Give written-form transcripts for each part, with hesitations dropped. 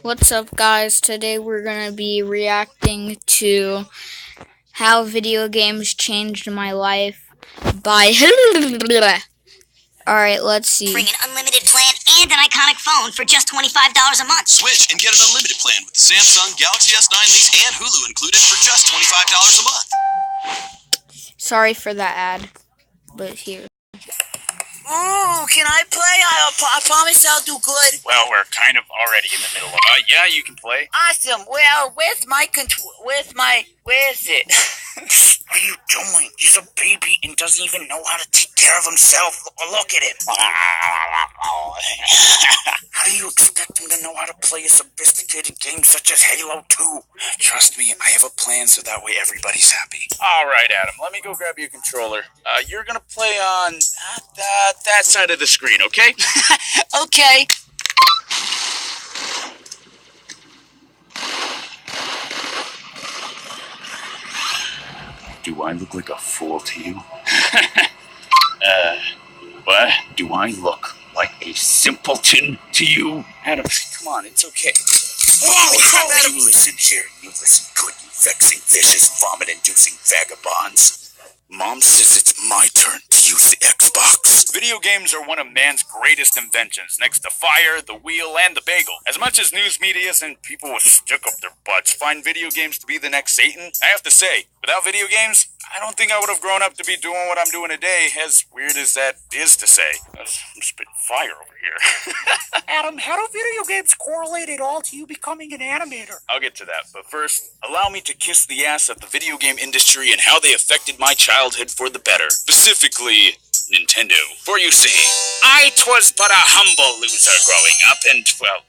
What's up, guys? Today we're gonna be reacting to how video games changed my life by Alright, let's see. Bring an unlimited plan and an iconic phone for just $25 a month. Switch and get an unlimited plan with the Samsung Galaxy S9 lease and Hulu included for just $25 a month. Sorry for that ad, but here. Ooh, can I play? I promise I'll do good. Well, we're kind of already in the middle of it. Yeah, you can play. Awesome. Well, where's it? What are you doing? He's a baby and doesn't even know how to take care of himself. Look at him. How do you expect him to know how to play a sophisticated game such as Halo 2? Trust me, I have a plan so that way everybody's happy. All right, Adam, let me go grab you a controller. You're going to play on that side of the screen, okay? Okay. Do I look like a fool to you? What? Do I look like a simpleton to you? Adam, come on, it's okay. Adam, you listen here. You listen good, you vexing, vicious, vomit-inducing vagabonds. Mom says it's my turn to use the Xbox. Video games are one of man's greatest inventions, next to fire, the wheel, and the bagel. As much as news media and people with stick up their butts find video games to be the next Satan, I have to say, without video games, I don't think I would have grown up to be doing what I'm doing today, as weird as that is to say. I'm spitting fire over here. Adam, how do video games correlate at all to you becoming an animator? I'll get to that, but first, allow me to kiss the ass of the video game industry and how they affected my childhood for the better. Specifically, Nintendo. For you see, I 'twas but a humble loser growing up, and, well,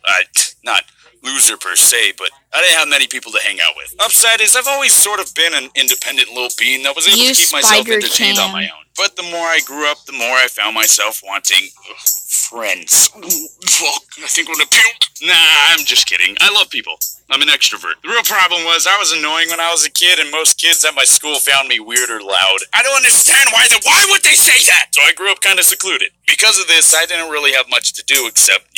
not loser per se, but I didn't have many people to hang out with. Upside is I've always sort of been an independent little bean that was able to keep myself entertained on my own. But the more I grew up, the more I found myself wanting friends. I think I'm gonna puke. Nah, I'm just kidding. I love people. I'm an extrovert. The real problem was I was annoying when I was a kid, and most kids at my school found me weird or loud. I don't understand why would they say that? So I grew up kind of secluded. Because of this, I didn't really have much to do except,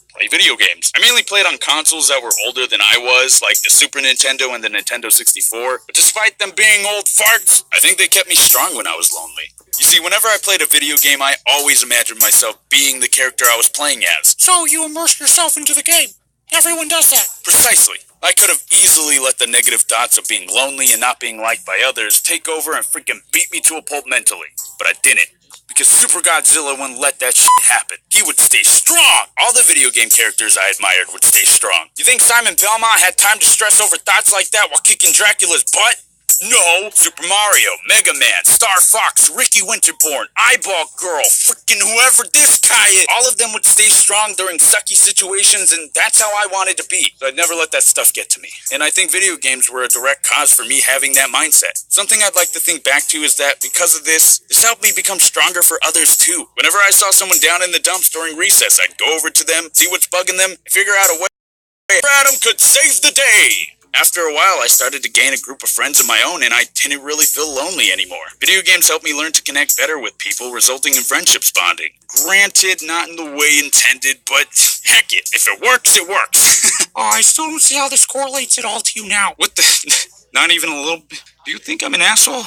play video games. I mainly played on consoles that were older than I was, like the Super Nintendo and the Nintendo 64. But despite them being old farts, I think they kept me strong when I was lonely. You see, whenever I played a video game, I always imagined myself being the character I was playing as. So you immerse yourself into the game. Everyone does that. Precisely. I could have easily let the negative thoughts of being lonely and not being liked by others take over and freaking beat me to a pulp mentally. But I didn't. Because Super Godzilla wouldn't let that shit happen. He would stay strong. All the video game characters I admired would stay strong. You think Simon Belmont had time to stress over thoughts like that while kicking Dracula's butt? No. Super Mario, Mega Man, Star Fox, Ricky Winterborn, Eyeball Girl, freaking whoever this guy is. All of them would stay strong during sucky situations, and that's how I wanted to be. So I'd never let that stuff get to me. And I think video games were a direct cause for me having that mindset. Something I'd like to think back to is that because of this helped me become stronger for others too. Whenever I saw someone down in the dumps during recess, I'd go over to them, see what's bugging them, and figure out a way Adam could save the day. After a while, I started to gain a group of friends of my own, and I didn't really feel lonely anymore. Video games helped me learn to connect better with people, resulting in friendships bonding. Granted, not in the way intended, but heck it. If it works, it works. I still don't see how this correlates at all to you now. What the? Not even a little bit? Do you think I'm an asshole?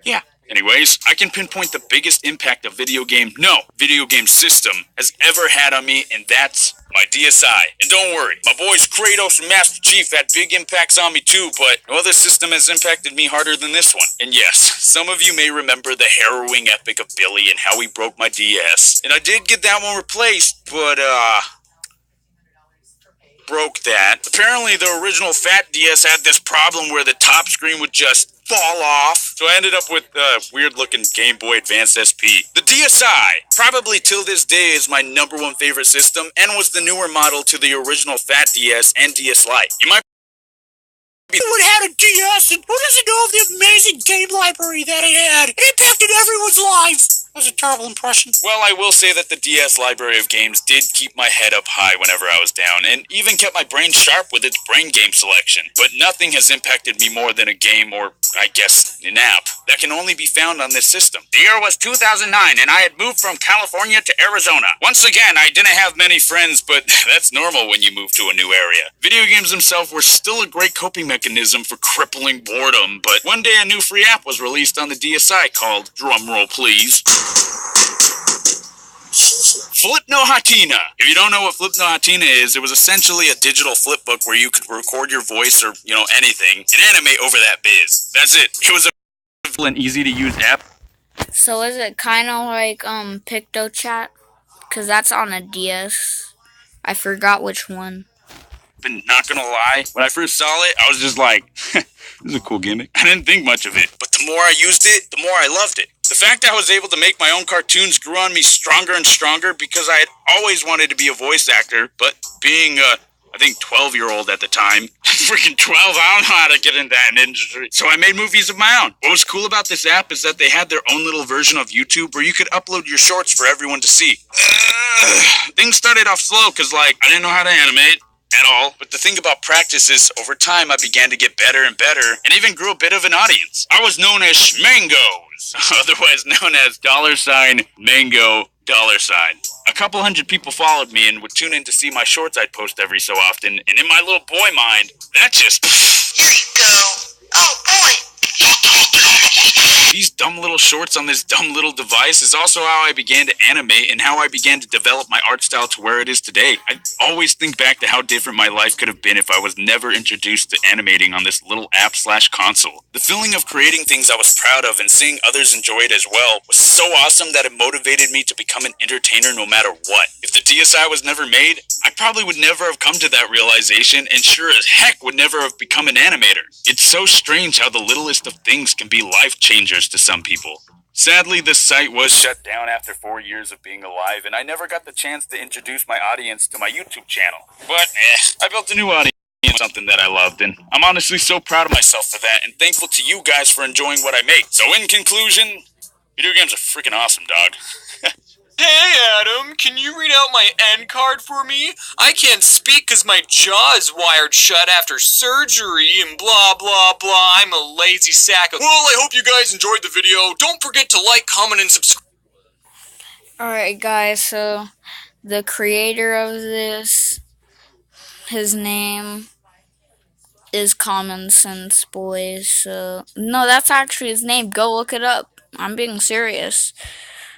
Yeah. Anyways, I can pinpoint the biggest impact a video game system has ever had on me, and that's my DSi. And don't worry, my boys Kratos and Master Chief had big impacts on me too, but no other system has impacted me harder than this one. And yes, some of you may remember the harrowing epic of Billy and how he broke my DS. And I did get that one replaced, but broke that. Apparently the original Fat DS had this problem where the top screen would just fall off. So I ended up with a weird looking Game Boy Advance SP. The DSi, probably till this day, is my #1 favorite system and was the newer model to the original Fat DS and DS Lite. You might Everyone had a DS, and who doesn't know of the amazing game library that it had? It impacted everyone's lives. That was a terrible impression. Well, I will say that the DS library of games did keep my head up high whenever I was down, and even kept my brain sharp with its brain game selection. But nothing has impacted me more than a game, or I guess an app, that can only be found on this system. The year was 2009, and I had moved from California to Arizona. Once again, I didn't have many friends, but that's normal when you move to a new area. Video games themselves were still a great coping mechanism for crippling boredom, but one day a new free app was released on the DSi called, drumroll please, Flipnohatina. If you don't know what Flipnohatina is, it was essentially a digital flipbook where you could record your voice or, anything and animate over that biz. That's it. It was an easy to use app. So is it kind of like PictoChat? Because that's on a DS. I forgot which one. But not gonna lie, when I first saw it, I was just like, this is a cool gimmick. I didn't think much of it, but the more I used it, the more I loved it. The fact I was able to make my own cartoons grew on me stronger and stronger because I had always wanted to be a voice actor, but being I think 12-year-old at the time, freaking 12, I don't know how to get into that industry. So I made movies of my own. What was cool about this app is that they had their own little version of YouTube where you could upload your shorts for everyone to see. Things started off slow because, I didn't know how to animate at all. But the thing about practice is, over time, I began to get better and better and even grew a bit of an audience. I was known as Schmangos, otherwise known as $Mango $. A couple hundred people followed me and would tune in to see my shorts I'd post every so often, and in my little boy mind, that just... Here you go. Oh, boy. These dumb little shorts on this dumb little device is also how I began to animate and how I began to develop my art style to where it is today. I always think back to how different my life could have been if I was never introduced to animating on this little app/console. The feeling of creating things I was proud of and seeing others enjoy it as well was so awesome that it motivated me to become an entertainer no matter what. If the DSi was never made, I probably would never have come to that realization and sure as heck would never have become an animator. It's so strange how the littlest of things can be life changers to some people. Sadly, the site was shut down after 4 years of being alive, and I never got the chance to introduce my audience to my YouTube channel. But, I built a new audience, something that I loved, and I'm honestly so proud of myself for that, and thankful to you guys for enjoying what I make. So in conclusion, video games are freaking awesome, dog. Hey Adam, can you read out my end card for me? I can't speak because my jaw is wired shut after surgery and blah blah blah. I'm a lazy sack of... Well, I hope you guys enjoyed the video. Don't forget to like, comment, and subscribe. Alright guys, so the creator of this, his name is Common Sense Boys, so... No, that's actually his name. Go look it up. I'm being serious.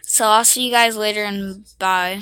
So I'll see you guys later and bye.